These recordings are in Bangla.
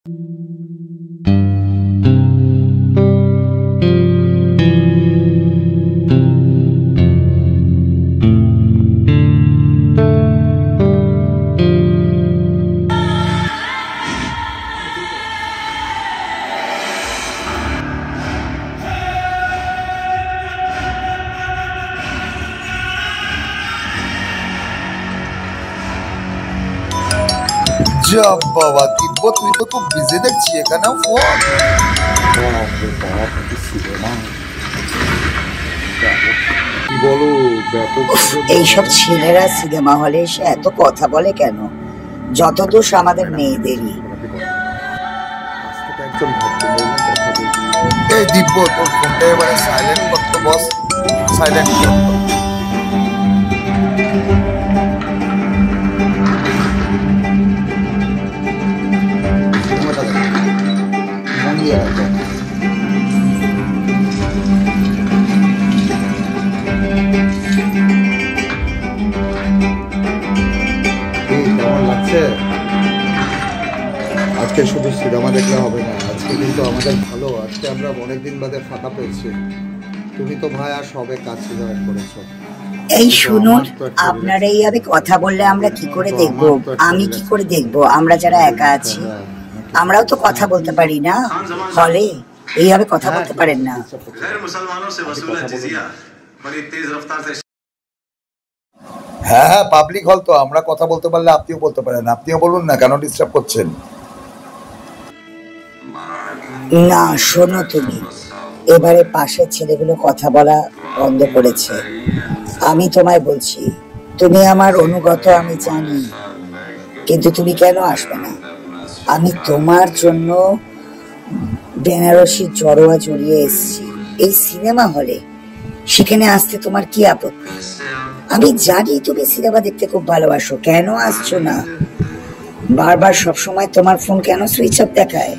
যা বাবা দিব্য, তুই তো খুব বিজি দেখছি এখানেও ফোন। কি বলো, ব্যাপক। এইসব ছেলেরা সিনেমা হলে এসে এত কথা বলে কেন? যত দোষ আমাদের মেয়েদেরই। এই দিব্য, তোর ফোনটা এবারে সাইলেন্ট করতো বস, সাইলেন্ট করতো। আজকে শুধু সিনেমা দেখলে হবে না, আজকে কিন্তু আমাদের ভালো। আজকে আমরা অনেকদিন বাদে ফাঁকা পেয়েছি। তুমি তো ভাই আর সবে কাছে জয়েন করেছো। এই শুনুন, আপনারা এইভাবে কথা বললে আমরা কি করে দেখবো? আমি কি করে দেখবো? আমরা যারা একা আছি আমরাও তো কথা বলতে পারি না। হলে এইভাবে কথা বলতে পারেন না। হ্যাঁ হ্যাঁ, পাবলিক হল তো, আমরা কথা বলতে পারলে আপনিও বলতে পারেন। আপনিও বলুন না, কেন ডিস্টার্ব করছেন? না শোনো, তুমি এবারে পাশের ছেলেগুলো কথা বলা বন্ধ করেছে। আমি তোমায় বলছি, তুমি আমার অনুগত, আমি জানি, কিন্তু তুমি কেন আসবে না? আমি তোমার জন্য বেনারসি জড়োয়া জড়িয়ে এসেছি এই সিনেমা হলে। সেখানে আসতে তোমার কি আপত্তি? আমি জানি তুমি সিনেমা দেখতে খুব ভালোবাসো, কেন আসছো না? বারবার সবসময় তোমার ফোন কেন সুইচ অফ দেখায়?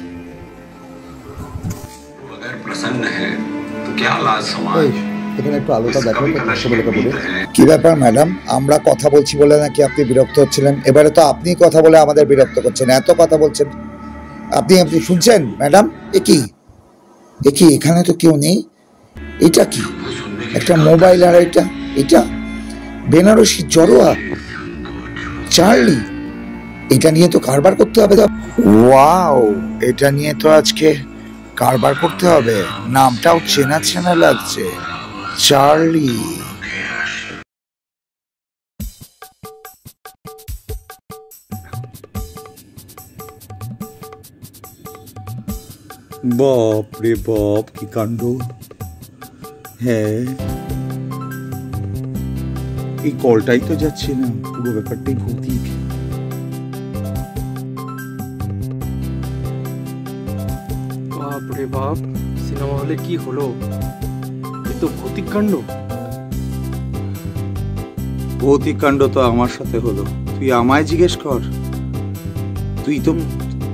কি ব্যাপার ম্যাডাম, আমরা কথা বলছি বলে নাকি আপনি বিরক্ত হচ্ছিলেন? এবারে তো আপনি কথা বলে আমাদের বিরক্ত করছেন, এত কথা বলছেন। আপনি আপনি শুনছেন ম্যাডাম? এ কি এখানে তো কেউ নেই। এটা কি একটা মোবাইল, আর এটা বেনারসি জড়োয়া চার্লি। এটা নিয়ে তো কারবার করতে হবে। ওয়াও, এটা নিয়ে তো আজকে কারবার করতে হবে। নামটাও চেনা চেনা লাগছে, চার্লি। বাপ রে বাপ, কি কাণ্ড! হ্যাঁ, এই কলটাই তো যাচ্ছে না, পুরো ব্যাপারটাই ভৌতিক। বাপ রে বাপ, সিনেমা হলে কি হলো? এ তো ভৌতিক কাণ্ড। ভৌতিক কাণ্ড তো আমার সাথে হলো। তুই আমায় জিজ্ঞেস কর। তুই তো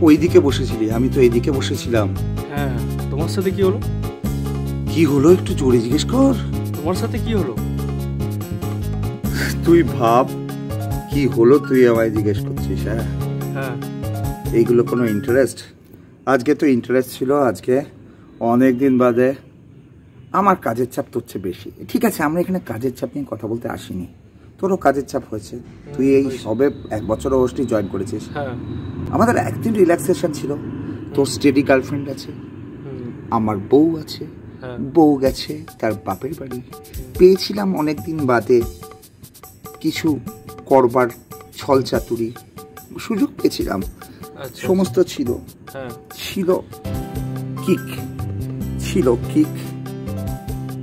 ওইদিকে বসেছিলি, আমি তো এইদিকে বসেছিলাম। হ্যাঁ, তোমার সাথে কি হলো? কি হলো একটু জোরে জিজ্ঞেস কর। তোমার সাথে কি হলো? তুই ভাব কি হলো, তুই আমায় জিজ্ঞেস করছিস? হ্যাঁ হ্যাঁ, এইগুলো কোনো ইন্টারেস্ট? আজকে তো ইন্টারেস্ট ছিল। আজকে অনেক দিন বাদে আমার কাজের চাপ তোর চেয়ে বেশি। ঠিক আছে, আমরা এখানে কাজের চাপ নিয়ে কথা বলতে আসিনি। তোরও কাজের চাপ হয়েছে, তুই এই সবে 1 বছরও হোস্টেল জয়েন করেছিস। আমাদের একদিন রিল্যাক্সেশন ছিল। তোর স্টেডি গার্লফ্রেন্ড আছে, আমার বউ আছে, বউ গেছে তার বাপের বাড়ি। পেয়েছিলাম অনেকদিন বাদে কিছু করবার ছল চাতুরি, সুযোগ পেয়েছিলাম। সমস্ত ছিল কিক,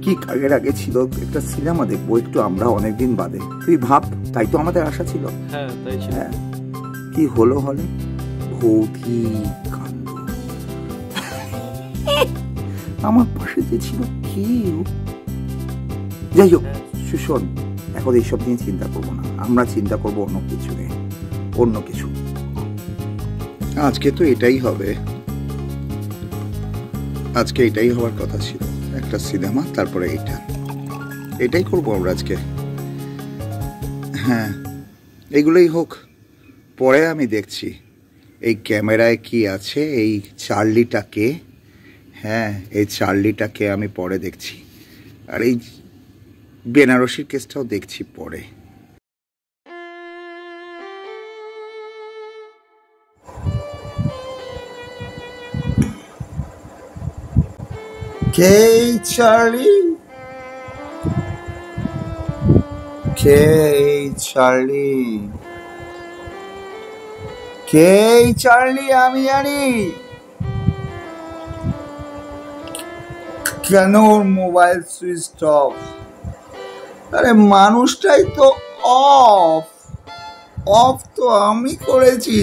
কিক আগের আগে ছিল একটা সিনেমা দেখবো একটু আমরা অনেকদিন বাদে। তুই ভাব, তাই তো আমাদের আশা ছিল। হ্যাঁ, কি হলো হলে? ভৌতিক কাণ্ড। আমার পাশে যে ছিল কেউ। যাই হোক, সুশন, এখন এইসব নিয়ে চিন্তা করবো না, আমরা চিন্তা করবো অন্য কিছু নিয়ে, অন্য কিছু। আজকে তো এটাই হবে, আজকে এটাই হওয়ার কথা ছিল। একটা সিনেমা, তারপরে এটাই করবো আমরা আজকে। হ্যাঁ, এগুলোই হোক, পরে আমি দেখছি। এই ক্যামেরায় কি আছে, এই চার্লিটাকে, হ্যাঁ এই চার্লিটাকে আমি পরে দেখছি, আর এই বেনারসির কেসটাও দেখছি পরে। কে এই চার্লি? কে এই চার্লি? কে এই চার্লি? আমি জানি। কেন ওর মোবাইল সুইচ অফ? আরে মানুষটাই তো অফ। অফ তো আমি করেছি,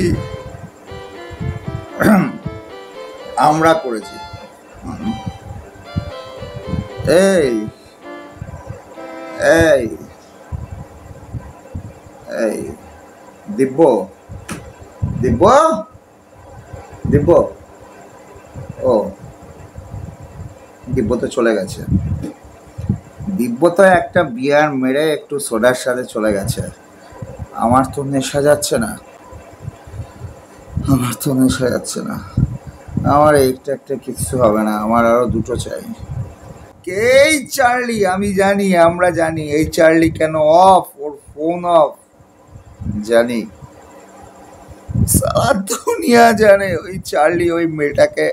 আমরা করেছি। এই এই এই দিব্য, দিব্য, দিব্য, ও দিব্য তো চলে গেছে। দিব্য তো একটা বিয়ার মেরে একটু সোডার সাথে চলে গেছে। আমার তো নেশা যাচ্ছে না, আমার তো নেশা যাচ্ছে না। আমার একটা একটা কিচ্ছু হবে না, আমার আরো দুটো চাই। এই চার্লি? আমি জানি, আমরা জানি এই চার্লি কেন অফ, ওর ফোন অফ জানি। সারা দুনিয়া জানে ওই চার্লি ওই মেয়েটাকে,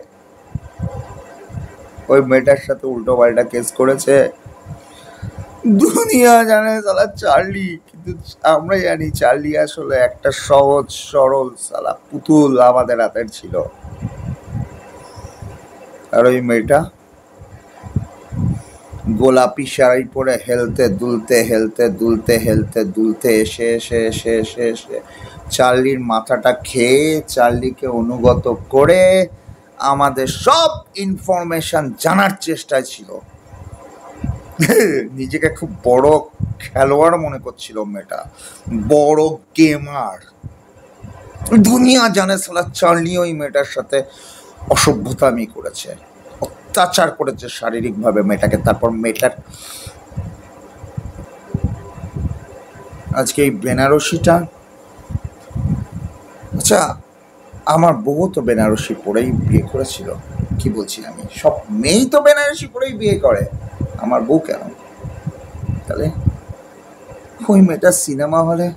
ওই মেয়েটার সাথে উল্টো পাল্টা কেস করেছে। দুনিয়া জানে সালা চার্লি, কিন্তু আমরা জানি চার্লি আসলে একটা সহজ সরল সালা পুতুল আমাদের হাতের ছিল। আর ওই মেয়েটা গোলাপি শাড়ি পরে হেলতে দুলতে হেলতে দুলতে হেলতে দুলতে এসে এসে এসে এসে এসে চার্লির মাথাটা খেয়ে চার্লিকে অনুগত করে আমাদের সব ইনফরমেশন জানার চেষ্টায় ছিল। নিজেকে খুব বড় খেলোয়াড় মনে করছিল মেয়েটা, বড় গেমার। দুনিয়া জানে সালা চার্লি ওই মেয়েটার সাথে অসভ্যতামি করেছে, অত্যাচার করেছে শারীরিকভাবে মেয়েটাকে। তারপর মেয়েটার আজকে এই বেনারসিটা, আচ্ছা আমার বউ তো বেনারসি পরেই বিয়ে করেছিল, কি বলছি আমি, সব মেয়েই তো বেনারসি পরেই বিয়ে করে, আমার বউ কেন? তাহলে ওই মেয়েটা সিনেমা হলে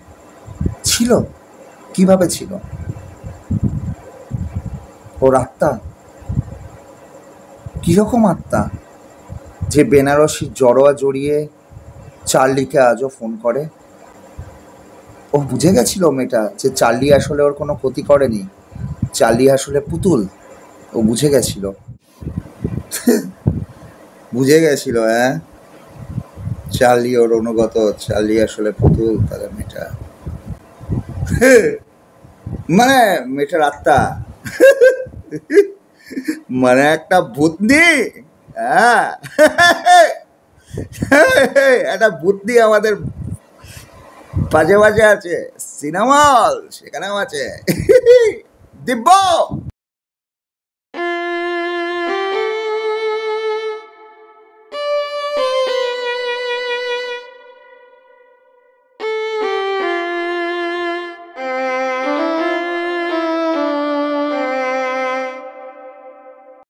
ছিল কিভাবে ছিল? ওর আত্মা কিরকম আত্মা যে বেনারসি জড়োয়া জড়িয়ে চার্লিকে আজও ফোন করে? ও বুঝে গেছিল মেয়েটা যে চার্লি আসলে ওর কোনো ক্ষতি করেনি, চার্লি আসলে পুতুল। ও বুঝে গেছিল, বুঝে গেছিল। হ্যাঁ, চার্লি ওর অনুগত, চার্লি আসলে পুতুল। তাহলে মেয়েটা মানে মেয়েটার আত্মা মানে একটা ভূতনি। হ্যাঁ, একটা ভূতনি আমাদের বাজে বাজে আছে, সিনেমা হল সেখানেও আছে। দিব্য।